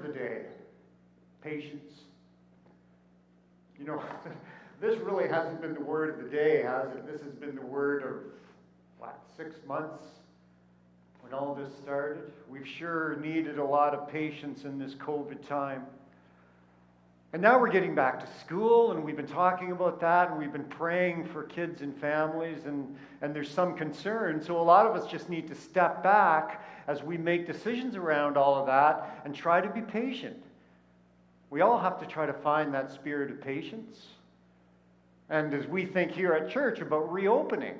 of the day, patience. You know, this really hasn't been the word of the day, has it? This has been the word of, 6 months when all this started. We've sure needed a lot of patience in this COVID time. And now we're getting back to school, and we've been talking about that, and we've been praying for kids and families, and there's some concern. So a lot of us just need to step back as we make decisions around all of that and try to be patient. We all have to try to find that spirit of patience. And as we think here at church about reopening,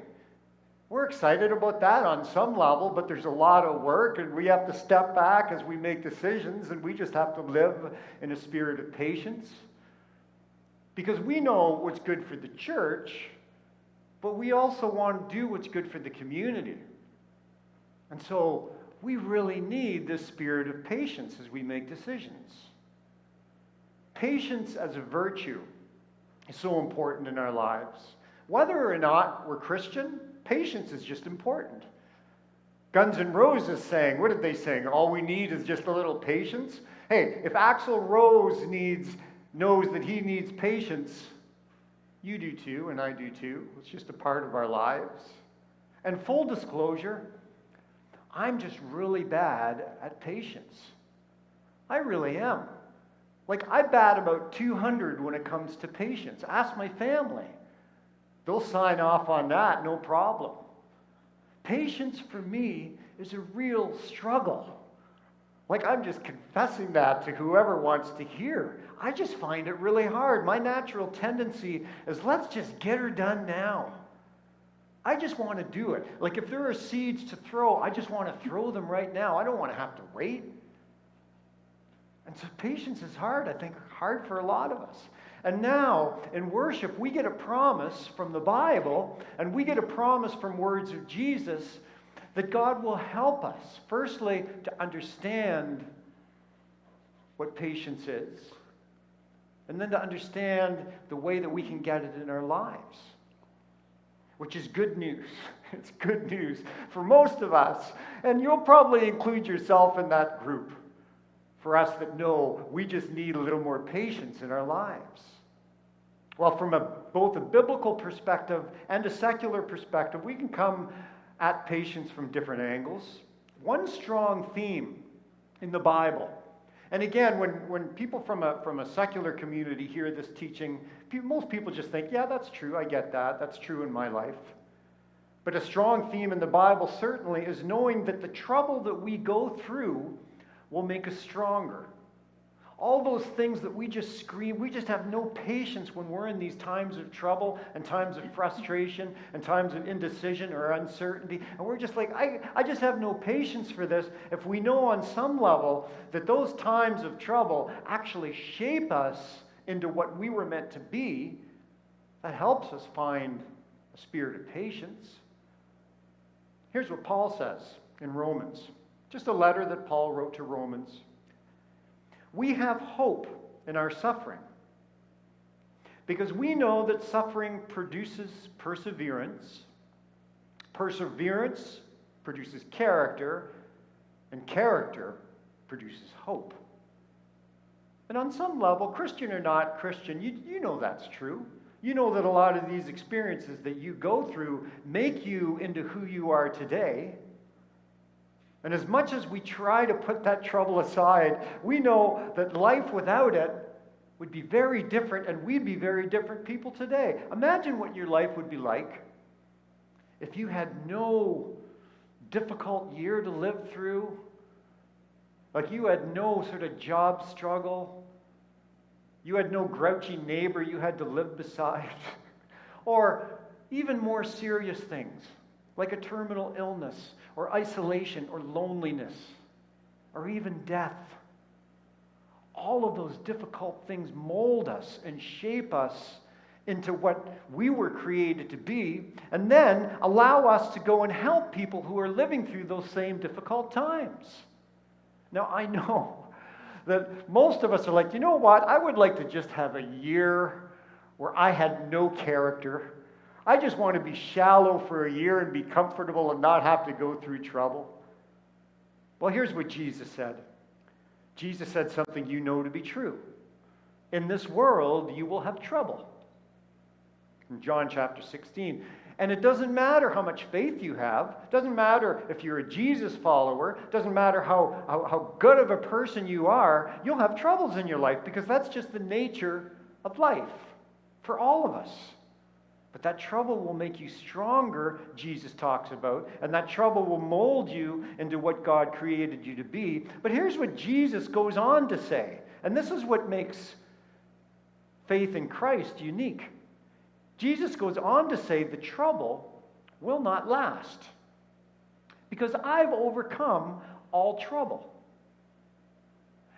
we're excited about that on some level, but there's a lot of work, and we have to step back as we make decisions, and we just have to live in a spirit of patience. Because we know what's good for the church, but we also want to do what's good for the community. And so we really need this spirit of patience as we make decisions. Patience as a virtue is so important in our lives. Whether or not we're Christian, patience is just important. Guns N' Roses sang, what did they sing? All we need is just a little patience. Hey, if Axl Rose knows that he needs patience, you do too, and I do too. It's just a part of our lives. And full disclosure, I'm just really bad at patience. I really am. Like, I bat about 200 when it comes to patience. Ask my family. They'll sign off on that, no problem. Patience for me is a real struggle. Like, I'm just confessing that to whoever wants to hear. I just find it really hard. My natural tendency is, let's just get her done now. I just want to do it. Like, if there are seeds to throw, I just want to throw them right now. I don't want to have to wait. And so patience is hard, I think, hard for a lot of us. And now, in worship, we get a promise from the Bible, and we get a promise from words of Jesus that God will help us, firstly, to understand what patience is, and then to understand the way that we can get it in our lives, which is good news. It's good news for most of us, and you'll probably include yourself in that group. For us that know we just need a little more patience in our lives. Well, from both a biblical perspective and a secular perspective, we can come at patience from different angles. One strong theme in the Bible, and again, when people from a secular community hear this teaching, most people just think, yeah, that's true, I get that, that's true in my life. But a strong theme in the Bible certainly is knowing that the trouble that we go through will make us stronger. All those things that we just scream, we just have no patience when we're in these times of trouble and times of frustration and times of indecision or uncertainty. And we're just like, I just have no patience for this. If we know on some level that those times of trouble actually shape us into what we were meant to be, that helps us find a spirit of patience. Here's what Paul says in Romans. Just a letter that Paul wrote to Romans. We have hope in our suffering because we know that suffering produces perseverance. Perseverance produces character, and character produces hope. And on some level, Christian or not Christian, you know that's true. You know that a lot of these experiences that you go through make you into who you are today. And as much as we try to put that trouble aside, we know that life without it would be very different, and we'd be very different people today. Imagine what your life would be like if you had no difficult year to live through, like you had no sort of job struggle, you had no grouchy neighbor you had to live beside, or even more serious things, like a terminal illness, or isolation, or loneliness, or even death. All of those difficult things mold us and shape us into what we were created to be, and then allow us to go and help people who are living through those same difficult times. Now, I know that most of us are like, you know what? I would like to just have a year where I had no character. I just want to be shallow for a year and be comfortable and not have to go through trouble. Well, here's what Jesus said. Jesus said something you know to be true. In this world, you will have trouble. In John chapter 16. And it doesn't matter how much faith you have. It doesn't matter if you're a Jesus follower. It doesn't matter how good of a person you are. You'll have troubles in your life because that's just the nature of life for all of us. But that trouble will make you stronger, Jesus talks about, and that trouble will mold you into what God created you to be. But here's what Jesus goes on to say, and this is what makes faith in Christ unique. Jesus goes on to say the trouble will not last because I've overcome all trouble.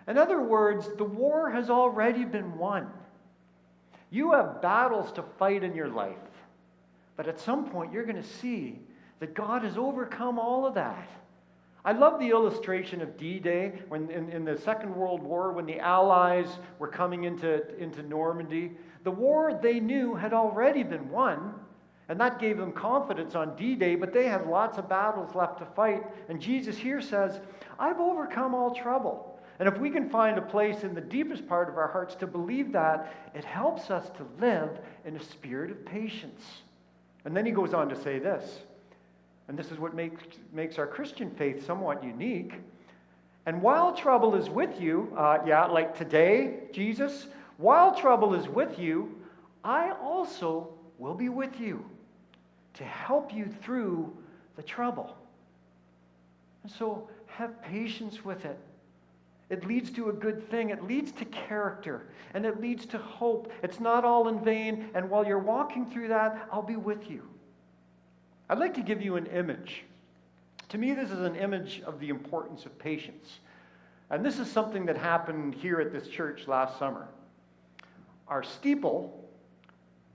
In other words, the war has already been won. You have battles to fight in your life, but at some point you're going to see that God has overcome all of that. I love the illustration of D-Day when in the Second World War, when the Allies were coming into Normandy. The war they knew had already been won, and that gave them confidence on D-Day, but they had lots of battles left to fight. And Jesus here says, I've overcome all trouble. And if we can find a place in the deepest part of our hearts to believe that, it helps us to live in a spirit of patience. And then he goes on to say this, and this is what makes our Christian faith somewhat unique. And while trouble is with you, like today, Jesus, while trouble is with you, I also will be with you to help you through the trouble. And so have patience with it. It leads to a good thing. It leads to character, and it leads to hope. It's not all in vain, and while you're walking through that, I'll be with you. I'd like to give you an image. To me, this is an image of the importance of patience. And this is something that happened here at this church last summer. Our steeple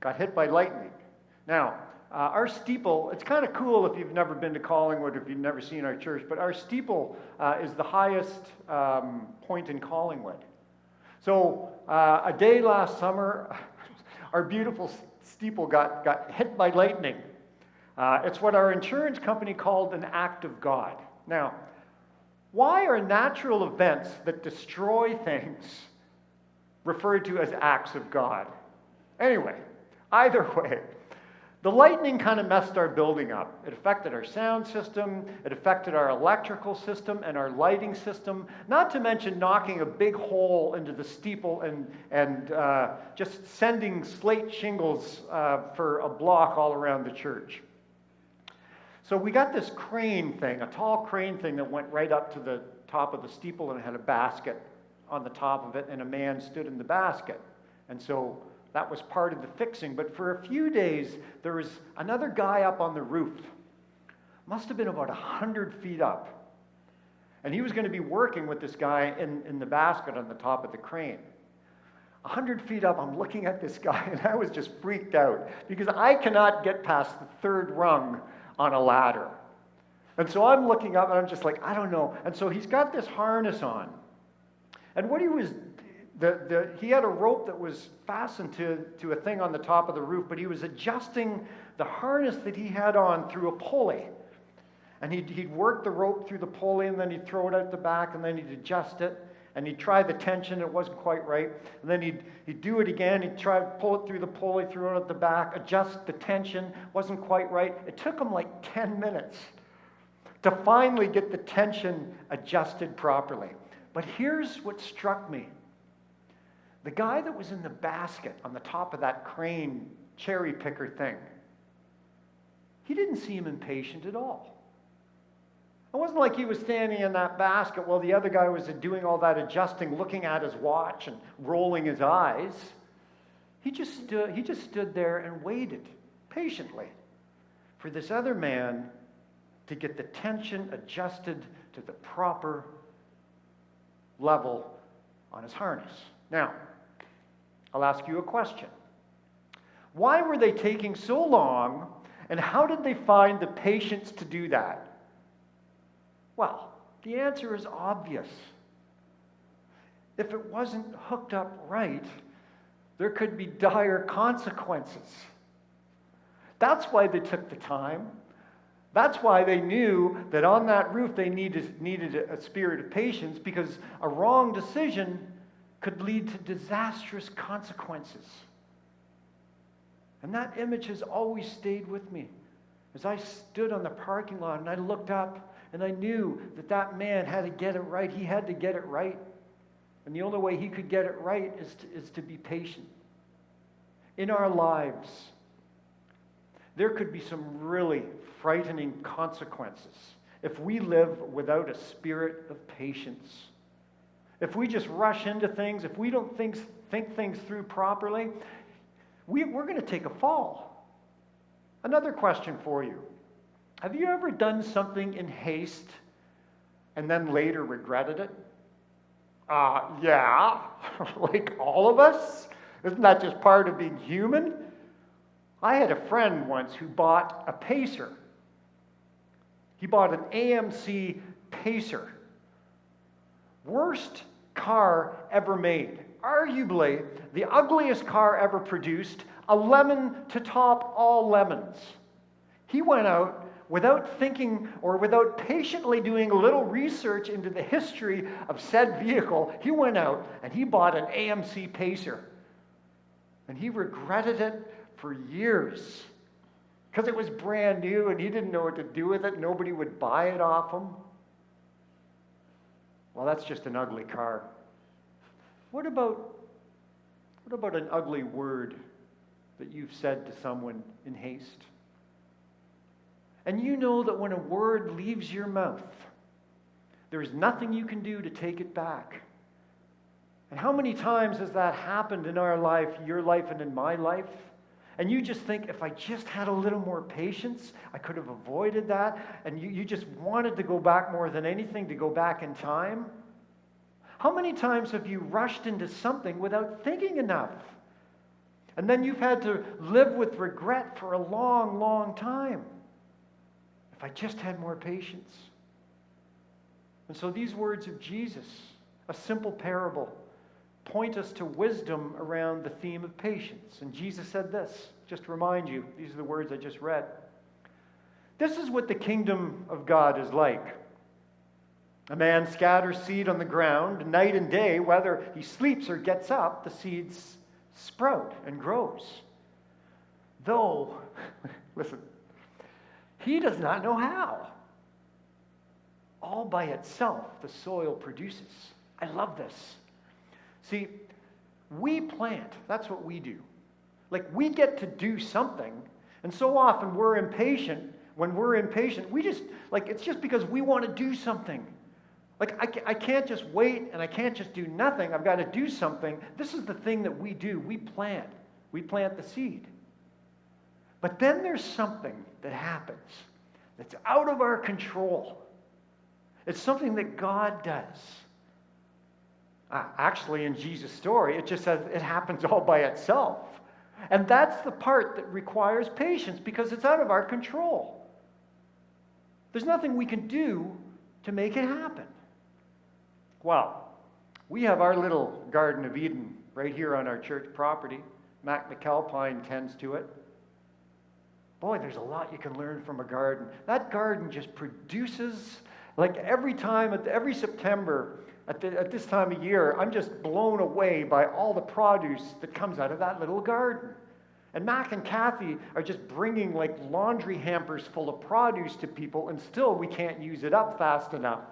got hit by lightning. Now, our steeple, it's kind of cool if you've never been to Collingwood, if you've never seen our church, but our steeple is the highest point in Collingwood. So a day last summer, our beautiful steeple got hit by lightning. It's what our insurance company called an act of God. Now, why are natural events that destroy things referred to as acts of God? Anyway, either way, the lightning kind of messed our building up. It affected our sound system, it affected our electrical system and our lighting system, not to mention knocking a big hole into the steeple and just sending slate shingles for a block all around the church. So we got this crane thing, a tall crane thing that went right up to the top of the steeple, and it had a basket on the top of it, and a man stood in the basket. And so that was part of the fixing. But for a few days, there was another guy up on the roof. Must have been about 100 feet up. And he was going to be working with this guy in the basket on the top of the crane. 100 feet up, I'm looking at this guy, and I was just freaked out because I cannot get past the third rung on a ladder. And so I'm looking up, and I'm just like, I don't know. And so he's got this harness on. And what he was he had a rope that was fastened to a thing on the top of the roof, but he was adjusting the harness that he had on through a pulley. And he'd work the rope through the pulley, and then he'd throw it out the back, and then he'd adjust it, and he'd try the tension, it wasn't quite right. And then he'd do it again, he'd try to pull it through the pulley, throw it out the back, adjust the tension, wasn't quite right. It took him like 10 minutes to finally get the tension adjusted properly. But here's what struck me. The guy that was in the basket on the top of that crane cherry picker thing, he didn't seem impatient at all. It wasn't like he was standing in that basket while the other guy was doing all that adjusting, looking at his watch and rolling his eyes. He just stood there and waited patiently for this other man to get the tension adjusted to the proper level on his harness. Now, I'll ask you a question. Why were they taking so long, and how did they find the patience to do that? Well, the answer is obvious. If it wasn't hooked up right, there could be dire consequences. That's why they took the time. That's why they knew that on that roof they needed a spirit of patience, because a wrong decision could lead to disastrous consequences. And that image has always stayed with me. As I stood on the parking lot and I looked up and I knew that that man had to get it right. He had to get it right. And the only way he could get it right is to be patient. In our lives, there could be some really frightening consequences if we live without a spirit of patience. If we just rush into things, if we don't think things through properly, we're going to take a fall. Another question for you. Have you ever done something in haste and then later regretted it? Yeah, like all of us. Isn't that just part of being human? I had a friend once who bought a Pacer. He bought an AMC Pacer. Worst car ever made. Arguably the ugliest car ever produced, a lemon to top all lemons. He went out without thinking or without patiently doing a little research into the history of said vehicle. He went out and he bought an AMC Pacer. And he regretted it for years because it was brand new and he didn't know what to do with it. Nobody would buy it off him. Well, that's just an ugly car. What about an ugly word that you've said to someone in haste? And you know that when a word leaves your mouth, there's nothing you can do to take it back. And how many times has that happened in our life, your life and in my life? And you just think, if I just had a little more patience, I could have avoided that. And you just wanted to go back more than anything, to go back in time. How many times have you rushed into something without thinking enough? And then you've had to live with regret for a long, long time. If I just had more patience. And so these words of Jesus, a simple parable, point us to wisdom around the theme of patience. And Jesus said this, just to remind you, these are the words I just read. This is what the kingdom of God is like. A man scatters seed on the ground, night and day, whether he sleeps or gets up, the seeds sprout and grows. Though, listen, he does not know how. All by itself, the soil produces. I love this. See, we plant. That's what we do. Like, we get to do something, and so often we're impatient. When we're impatient, we just, like, it's just because we want to do something. Like, I can't just wait, and I can't just do nothing. I've got to do something. This is the thing that we do. We plant. We plant the seed. But then there's something that happens that's out of our control. It's something that God does. Actually, in Jesus' story, it just says it happens all by itself. And that's the part that requires patience, because it's out of our control. There's nothing we can do to make it happen. Well, we have our little Garden of Eden right here on our church property. Mac McAlpine tends to it. Boy, there's a lot you can learn from a garden. That garden just produces, like every September, at this time of year, I'm just blown away by all the produce that comes out of that little garden. And Mac and Kathy are just bringing like laundry hampers full of produce to people, and still we can't use it up fast enough.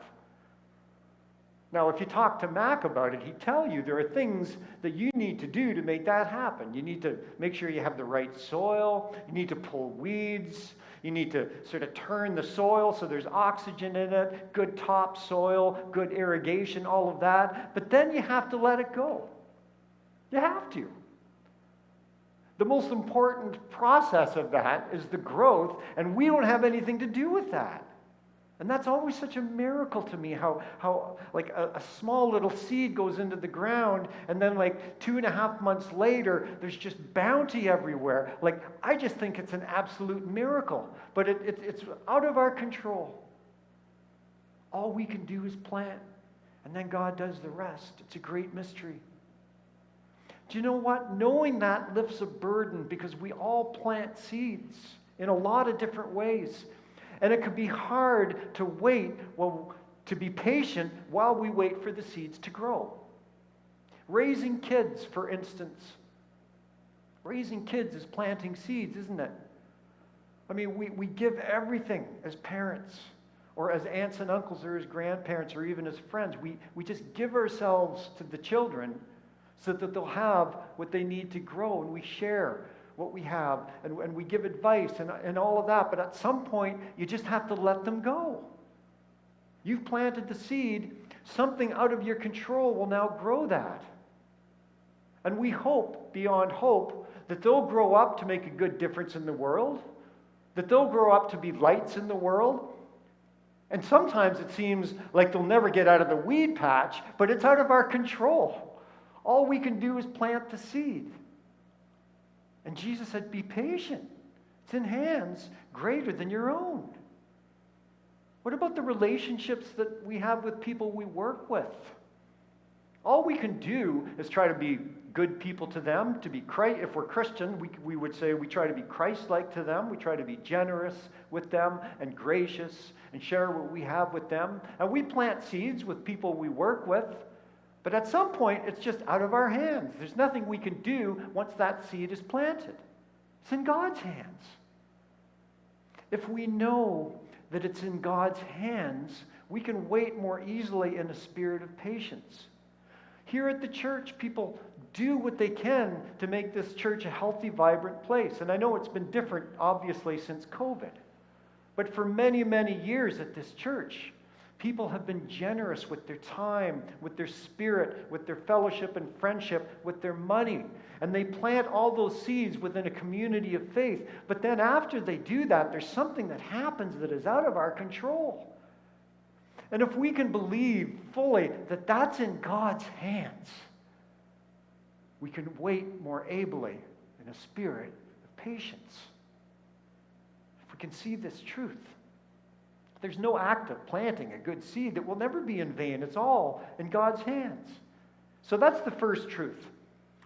Now, if you talk to Mac about it, he'd tell you there are things that you need to do to make that happen. You need to make sure you have the right soil. You need to pull weeds. You need to sort of turn the soil so there's oxygen in it, good topsoil, good irrigation, all of that. But then you have to let it go. You have to. The most important process of that is the growth, and we don't have anything to do with that. And that's always such a miracle to me, how like a small little seed goes into the ground, and then like 2.5 months later, there's just bounty everywhere. Like, I just think it's an absolute miracle. But it's out of our control. All we can do is plant, and then God does the rest. It's a great mystery. Do you know what? Knowing that lifts a burden, because we all plant seeds in a lot of different ways. And it could be hard to wait, to be patient while we wait for the seeds to grow. Raising kids, for instance. Raising kids is planting seeds, isn't it? I mean, we give everything as parents, or as aunts and uncles, or as grandparents, or even as friends. We just give ourselves to the children so that they'll have what they need to grow, and we share what we have, and we give advice and all of that. But at some point, you just have to let them go. You've planted the seed. Something out of your control will now grow that. And we hope, beyond hope, that they'll grow up to make a good difference in the world, that they'll grow up to be lights in the world. And sometimes it seems like they'll never get out of the weed patch, but it's out of our control. All we can do is plant the seed. And Jesus said, be patient. It's in hands greater than your own. What about the relationships that we have with people we work with? All we can do is try to be good people to them, to be if we're Christian, we would say we try to be Christ-like to them. We try to be generous with them and gracious and share what we have with them. And we plant seeds with people we work with. But at some point, it's just out of our hands. There's nothing we can do once that seed is planted. It's in God's hands. If we know that it's in God's hands, we can wait more easily in a spirit of patience. Here at the church, people do what they can to make this church a healthy, vibrant place. And I know it's been different, obviously, since COVID. But for many, many years at this church, people have been generous with their time, with their spirit, with their fellowship and friendship, with their money. And they plant all those seeds within a community of faith. But then after they do that, there's something that happens that is out of our control. And if we can believe fully that that's in God's hands, we can wait more ably in a spirit of patience. If we can see this truth, there's no act of planting a good seed that will never be in vain. It's all in God's hands. So that's the first truth.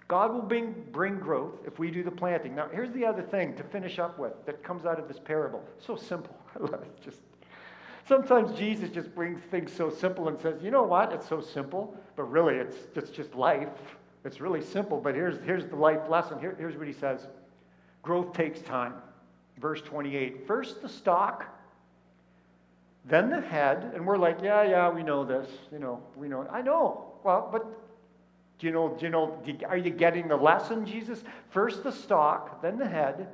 God will bring growth if we do the planting. Now, here's the other thing to finish up with that comes out of this parable. So simple. I love it. Sometimes Jesus just brings things so simple and says, you know what? It's so simple, but really it's just life. It's really simple, but here's the life lesson. Here's what he says. Growth takes time. Verse 28. First the stalk, then the head, and we're like, yeah, we know this. We know. I know. Well, but are you getting the lesson, Jesus? First the stalk, then the head,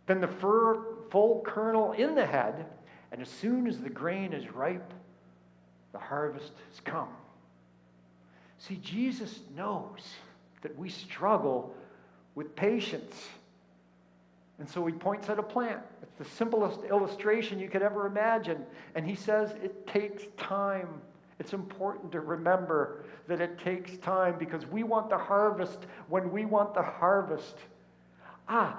then the full kernel in the head, and as soon as the grain is ripe, the harvest has come. See, Jesus knows that we struggle with patience. And so he points at a plant. It's the simplest illustration you could ever imagine. And he says it takes time. It's important to remember that it takes time because we want the harvest when we want the harvest. I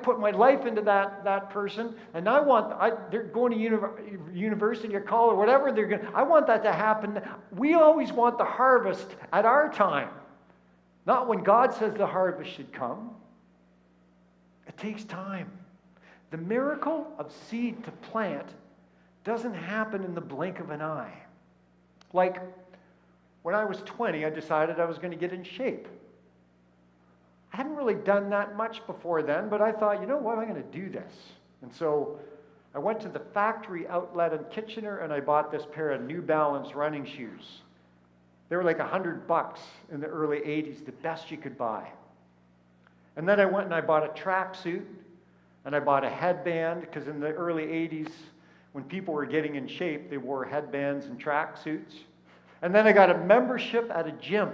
put my life into that person, and they're going to university or college or whatever they're going. I want that to happen. We always want the harvest at our time, not when God says the harvest should come. It takes time. The miracle of seed to plant doesn't happen in the blink of an eye. Like when I was 20, I decided I was going to get in shape. I hadn't really done that much before then, but I thought, you know what, I'm going to do this. And so I went to the factory outlet in Kitchener and I bought this pair of New Balance running shoes. They were like $100 in the early 80s, the best you could buy. And then I went and I bought a tracksuit and I bought a headband because in the early 80s, when people were getting in shape, they wore headbands and tracksuits. And then I got a membership at a gym.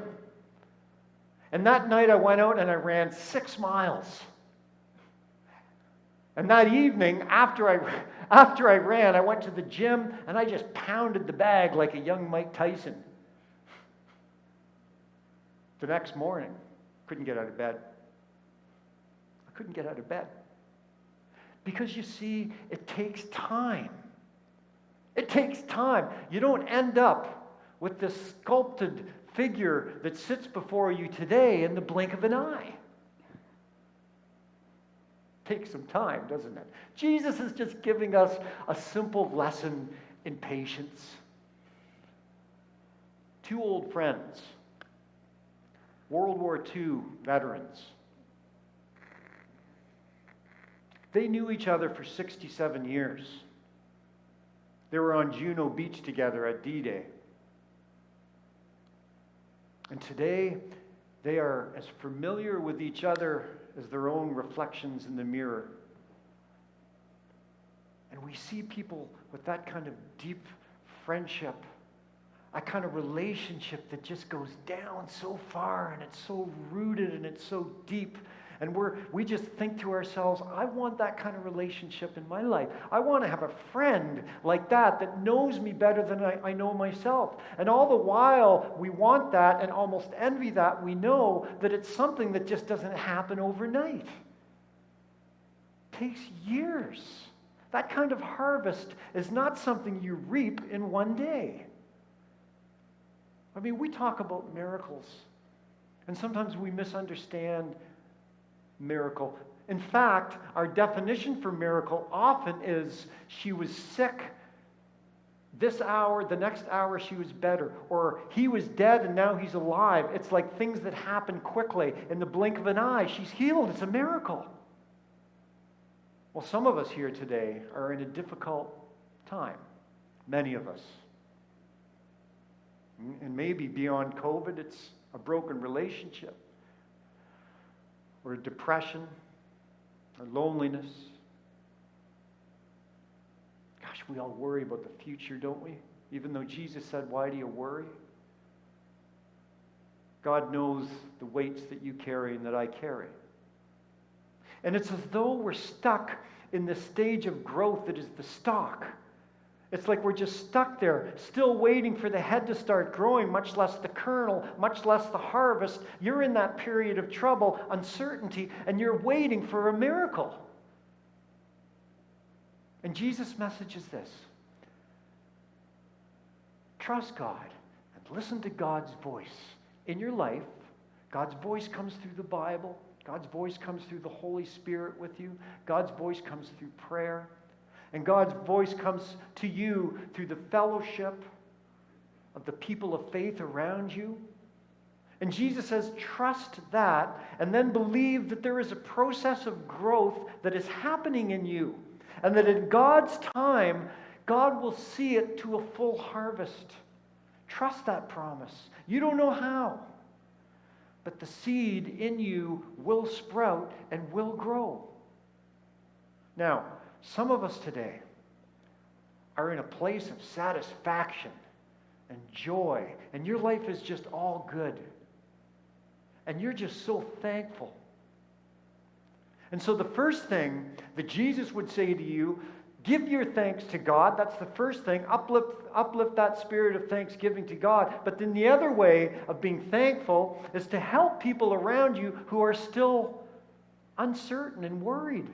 And that night I went out and I ran 6 miles. And that evening, after I ran, I went to the gym and I just pounded the bag like a young Mike Tyson. The next morning, couldn't get out of bed. I couldn't get out of bed. Because you see, it takes time. It takes time. You don't end up with this sculpted figure that sits before you today in the blink of an eye. Takes some time, doesn't it? Jesus is just giving us a simple lesson in patience. Two old friends, World War II veterans. They knew each other for 67 years. They were on Juno Beach together at D-Day. And today, they are as familiar with each other as their own reflections in the mirror. And we see people with that kind of deep friendship, a kind of relationship that just goes down so far, and it's so rooted and it's so deep. And we just think to ourselves, I want that kind of relationship in my life. I want to have a friend like that knows me better than I know myself. And all the while we want that and almost envy that, we know that it's something that just doesn't happen overnight. It takes years. That kind of harvest is not something you reap in one day. I mean, we talk about miracles, and sometimes we misunderstand miracle. In fact, our definition for miracle often is she was sick this hour, the next hour she was better, or he was dead and now he's alive. It's like things that happen quickly in the blink of an eye. She's healed. It's a miracle. Well, some of us here today are in a difficult time. Many of us. And maybe beyond COVID, it's a broken relationship, or depression, or loneliness. Gosh, we all worry about the future, don't we? Even though Jesus said, why do you worry? God knows the weights that you carry and that I carry. And it's as though we're stuck in this stage of growth that is the stalk. It's like we're just stuck there, still waiting for the head to start growing, much less the kernel, much less the harvest. You're in that period of trouble, uncertainty, and you're waiting for a miracle. And Jesus' message is this: trust God and listen to God's voice in your life. God's voice comes through the Bible. God's voice comes through the Holy Spirit with you. God's voice comes through prayer. And God's voice comes to you through the fellowship of the people of faith around you. And Jesus says, trust that, and then believe that there is a process of growth that is happening in you. And that in God's time, God will see it to a full harvest. Trust that promise. You don't know how, but the seed in you will sprout and will grow. Now, some of us today are in a place of satisfaction and joy, and your life is just all good. And you're just so thankful. And so the first thing that Jesus would say to you, give your thanks to God. That's the first thing. Uplift that spirit of thanksgiving to God. But then the other way of being thankful is to help people around you who are still uncertain and worried.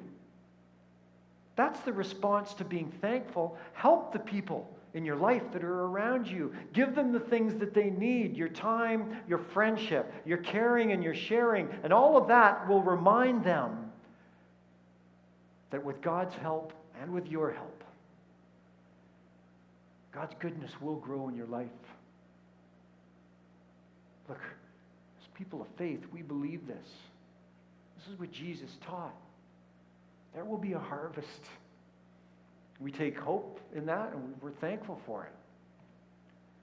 That's the response to being thankful. Help the people in your life that are around you. Give them the things that they need, your time, your friendship, your caring and your sharing, and all of that will remind them that with God's help and with your help, God's goodness will grow in your life. Look, as people of faith, we believe this. This is what Jesus taught. There will be a harvest. We take hope in that, and we're thankful for it.